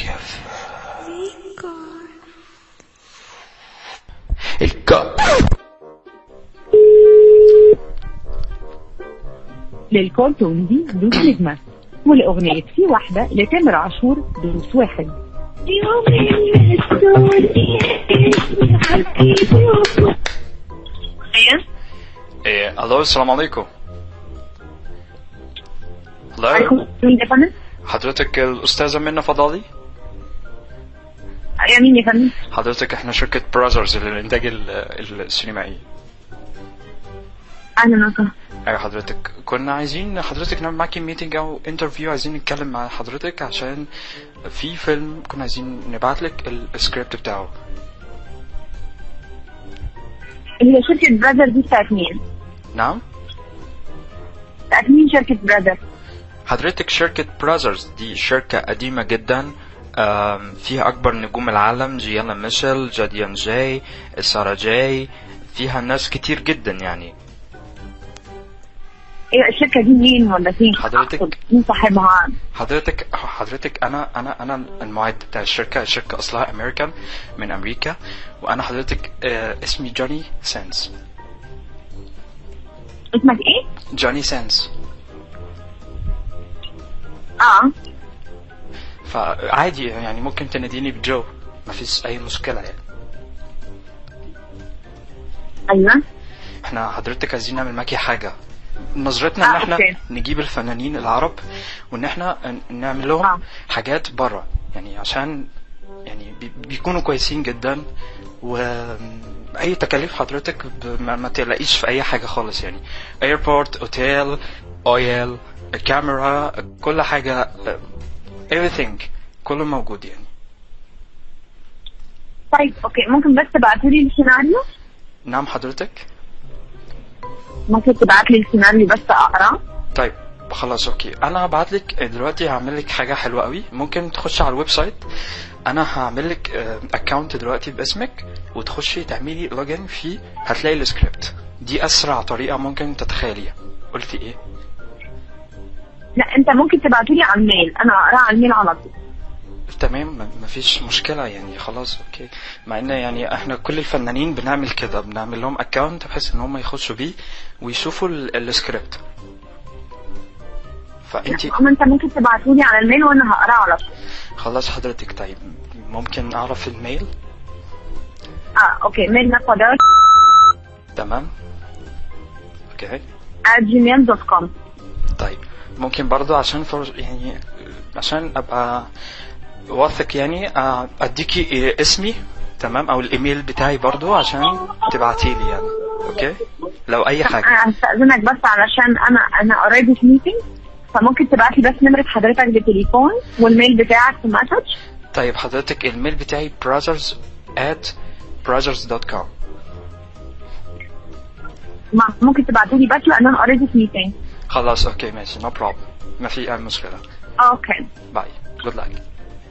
كيف الكا للكول تون دي دوس نجمة، والأغنية في واحدة لتامر عاشور دوس واحد. الو السلام عليكم. عليكم مين يا فندم؟ حضرتك الأستاذة منى فضالي؟ يا مين يا فندم؟ حضرتك احنا شركة براذرز للإنتاج السينمائي. أهلا وسهلا. ايوه حضرتك، كنا عايزين حضرتك نعمل معاكي ميتنج او انترفيو، عايزين نتكلم مع حضرتك عشان في فيلم كنا عايزين نبعتلك السكريبت بتاعه. هي شركة براذر دي بتاعت مين؟ نعم؟ بتاعت مين شركة براذر؟ حضرتك شركة براذرز دي شركة قديمة جدا، فيها أكبر نجوم العالم، جيانا ميشيل، جاديان جاي، سارة جاي، فيها ناس كتير جدا يعني. ايه الشركة دي مين ولا فين؟ حضرتك مين صاحبها؟ حضرتك انا المعد بتاع الشركة اصلها امريكان من امريكا، وانا حضرتك اسمي جوني سانس. اسمك ايه؟ جوني سانس. فعادي يعني ممكن تناديني بجو، ما فيش اي مشكلة يعني. ايوه. احنا حضرتك عايزين نعمل معاكي حاجة، نظرتنا ان احنا نجيب الفنانين العرب وان احنا نعمل لهم حاجات برا، يعني عشان يعني بيكونوا كويسين جدا، واي تكاليف حضرتك ما تلاقيش في اي حاجة خالص يعني. ايربورت، اوتيل، اويل، كاميرا، كل حاجة، everything كله موجود يعني. طيب اوكي، ممكن بس تبعتولي السيناريو؟ نعم حضرتك. ممكن تبعت لي السيناريو بس اقراه؟ طيب خلاص اوكي، انا هبعت لك دلوقتي، هعمل لك حاجه حلوه قوي. ممكن تخش على الويب سايت، انا هعمل لك اكونت دلوقتي باسمك، وتخشي تعملي لوجن فيه، هتلاقي السكريبت. دي اسرع طريقه ممكن تتخيليها. قلتي ايه؟ لا انت ممكن تبعتولي على الميل، انا اقراه على الميل على طول. تمام، مفيش مشكله يعني. خلاص اوكي، مع ان يعني احنا كل الفنانين بنعمل كده، بنعمل لهم اكونت بحيث ان هم يخشوا بيه ويشوفوا السكريبت. فانتي انت ممكن تبعتولي على الميل وانا هقراه على طول. خلاص حضرتك. طيب ممكن اعرف الميل؟ اوكي، ميل فضال. تمام اوكي @gmail.com. طيب ممكن برضو عشان يعني عشان ابقى واثق يعني اديكي اسمي، تمام، او الايميل بتاعي برضو عشان تبعتيلي يعني. اوكي لو اي حاجه. انا هستأذنك بس علشان انا اوريدي في ميتنج، فممكن تبعت لي بس نمرة حضرتك بالتليفون والميل بتاعك في مسج. طيب حضرتك الميل بتاعي brothers@brothers.com. ممكن تبعتولي بس لان انا اوريدي في ميتنج. خلاص اوكي ماشي، no problem، ما في اي مشكله. اوكي باي، good luck.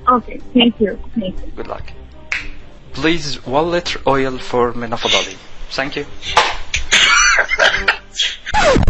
اوكي thank you. Good luck. Please 1 liter oil for Minna Fadali. Thank you.